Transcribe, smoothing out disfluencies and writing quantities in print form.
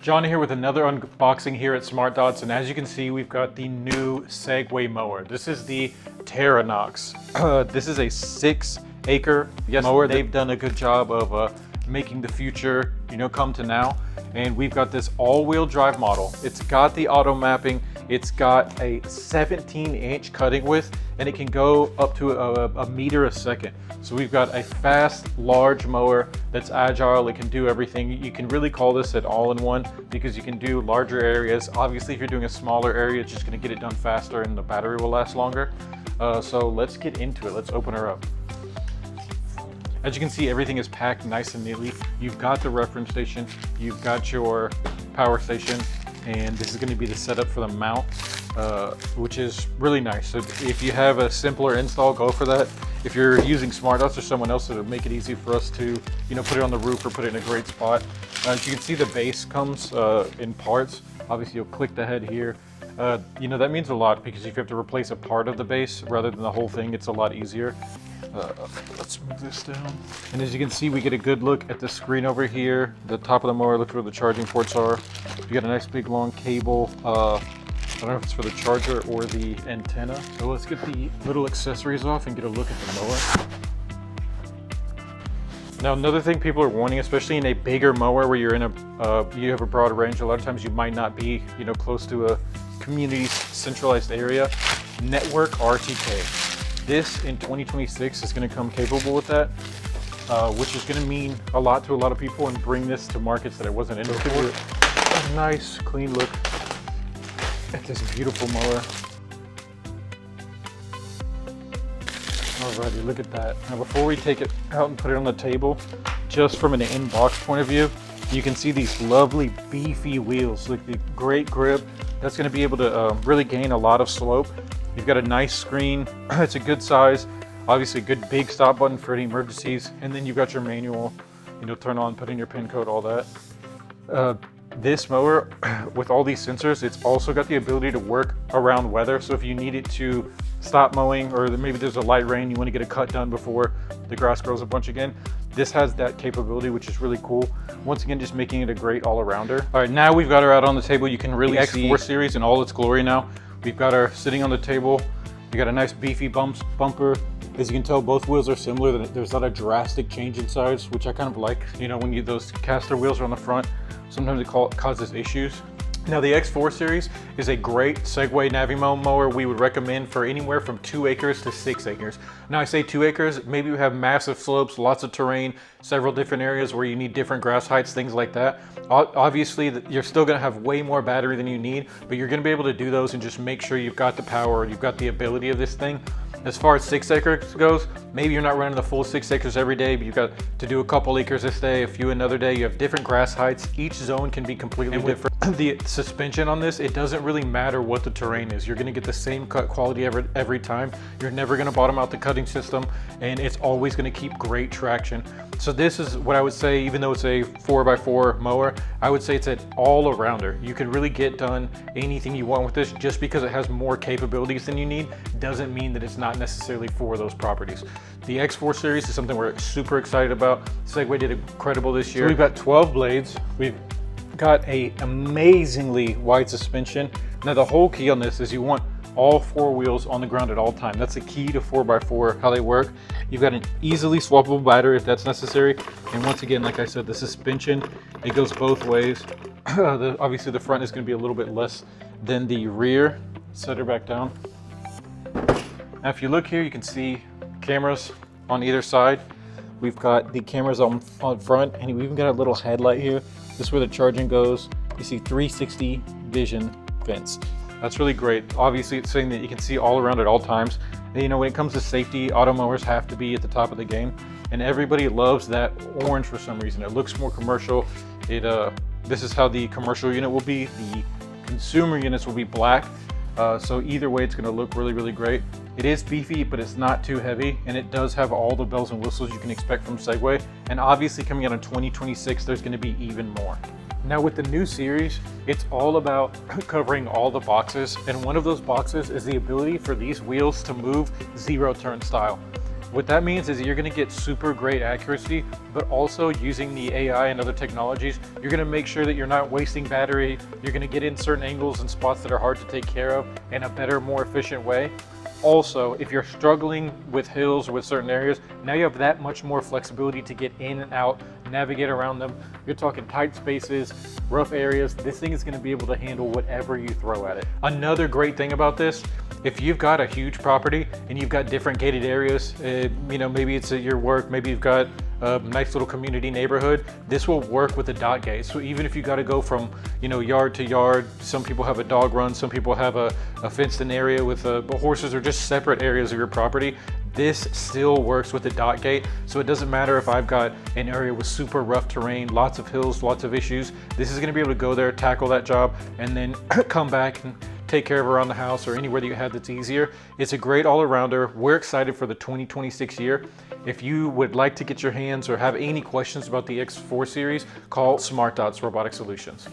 John here with another unboxing here at SmartDots, and as you can see, we've got the new Segway mower. This is the Terranox. This is a 6-acre mower. They've done a good job of making the future, come to now. And we've got this all-wheel drive model. It's got the auto mapping. It's got a 17-inch cutting width, and it can go up to a meter a second. So we've got a fast, large mower that's agile. It can do everything. You can really call this an all-in-one because you can do larger areas. Obviously, if you're doing a smaller area, it's just gonna get it done faster and the battery will last longer. So let's get into it. Let's open her up. As you can see, everything is packed nice and neatly. You've got the reference station, you've got your power station, and this is going to be the setup for the mount, which is really nice. So if you have a simpler install, go for that. If you're using SmartDots or someone else, it'll make it easy for us to, put it on the roof or put it in a great spot. As you can see, the base comes in parts. Obviously, you'll click the head here. That means a lot because if you have to replace a part of the base rather than the whole thing, it's a lot easier. Let's move this down. And as you can see, we get a good look at the screen over here. The top of the mower, look where the charging ports are. You got a nice big long cable. I don't know if it's for the charger or the antenna. So let's get the little accessories off and get a look at the mower. Now, another thing people are wanting, especially in a bigger mower where you're in you have a broad range, a lot of times you might not be, close to a community centralized area. Network RTK. This in 2026 is going to come capable with that, which is going to mean a lot to a lot of people and bring this to markets that it wasn't in before. A nice, clean look at this beautiful mower. Alrighty, look at that. Now, before we take it out and put it on the table, just from an in-box point of view, you can see these lovely beefy wheels. Look, the great grip. That's going to be able to really gain a lot of slope. You've got a nice screen. It's a good size. Obviously, a good big stop button for any emergencies. And then you've got your manual, turn on, put in your pin code, all that. This mower, with all these sensors, it's also got the ability to work around weather. So if you need it to stop mowing, or maybe there's a light rain, you want to get a cut done before the grass grows a bunch again, this has that capability, which is really cool. Once again, just making it a great all-arounder. All right, now we've got her out on the table. You can really see the X4 series in all its glory now. We've got her sitting on the table. We got a nice beefy bumper. As you can tell, both wheels are similar. There's not a drastic change in size, which I kind of like. When those caster wheels are on the front, sometimes it causes issues. Now, the X4 series is a great Segway Navimow mower we would recommend for anywhere from 2 acres to 6 acres. Now, I say 2 acres, maybe you have massive slopes, lots of terrain, several different areas where you need different grass heights, things like that. Obviously, you're still gonna have way more battery than you need, but you're gonna be able to do those and just make sure you've got the power, you've got the ability of this thing. As far as 6 acres goes, maybe you're not running the full 6 acres every day, but you've got to do a couple acres this day, a few another day. You have different grass heights. Each zone can be completely different. The suspension on this, it doesn't really matter what the terrain is. You're gonna get the same cut quality every time. You're never gonna bottom out the cutting system, and it's always gonna keep great traction. So this is what I would say, even though it's a 4x4 mower, I would say it's an all-arounder. You can really get done anything you want with this. Just because it has more capabilities than you need doesn't mean that it's not necessarily for those properties. The X4 series is something we're super excited about. Segway did incredible this year. So we've got 12 blades. We've got a amazingly wide suspension. Now, the whole key on this is you want all 4 wheels on the ground at all time. That's the key to 4x4, how they work. You've got an easily swappable battery if that's necessary. And once again, like I said, the suspension, it goes both ways. Obviously, the front is going to be a little bit less than the rear. Set her back down. Now, if you look here, you can see cameras on either side. We've got the cameras on front, and we even got a little headlight here. This is where the charging goes. You see 360 vision fence. That's really great. Obviously, it's saying that you can see all around at all times. And, when it comes to safety, auto mowers have to be at the top of the game. And everybody loves that orange for some reason. It looks more commercial. This is how the commercial unit will be. The consumer units will be black. So either way, it's gonna look really, really great. It is beefy, but it's not too heavy. And it does have all the bells and whistles you can expect from Segway. And obviously coming out in 2026, there's gonna be even more. Now with the new series, it's all about covering all the boxes. And one of those boxes is the ability for these wheels to move zero turn style. What that means is that you're going to get super great accuracy, but also using the AI and other technologies, you're going to make sure that you're not wasting battery. You're going to get in certain angles and spots that are hard to take care of in a better, more efficient way. Also, if you're struggling with hills or with certain areas, now you have that much more flexibility to get in and out, navigate around them. You're talking tight spaces, rough areas. This thing is going to be able to handle whatever you throw at it. Another great thing about this, if you've got a huge property and you've got different gated areas, maybe it's at your work, maybe you've got a nice little community neighborhood, this will work with the dot gate. So even if you got to go from yard to yard, some people have a dog run, some people have a fenced in area with horses, or just separate areas of your property, this still works with the dot gate. So it doesn't matter if I've got an area with super rough terrain, lots of hills, lots of issues, this is going to be able to go there, tackle that job, and then come back and take care of around the house or anywhere that you have that's easier. It's a great all-arounder. We're excited for the 2026 year. If you would like to get your hands or have any questions about the X4 series, call SmartDots Robotic Solutions.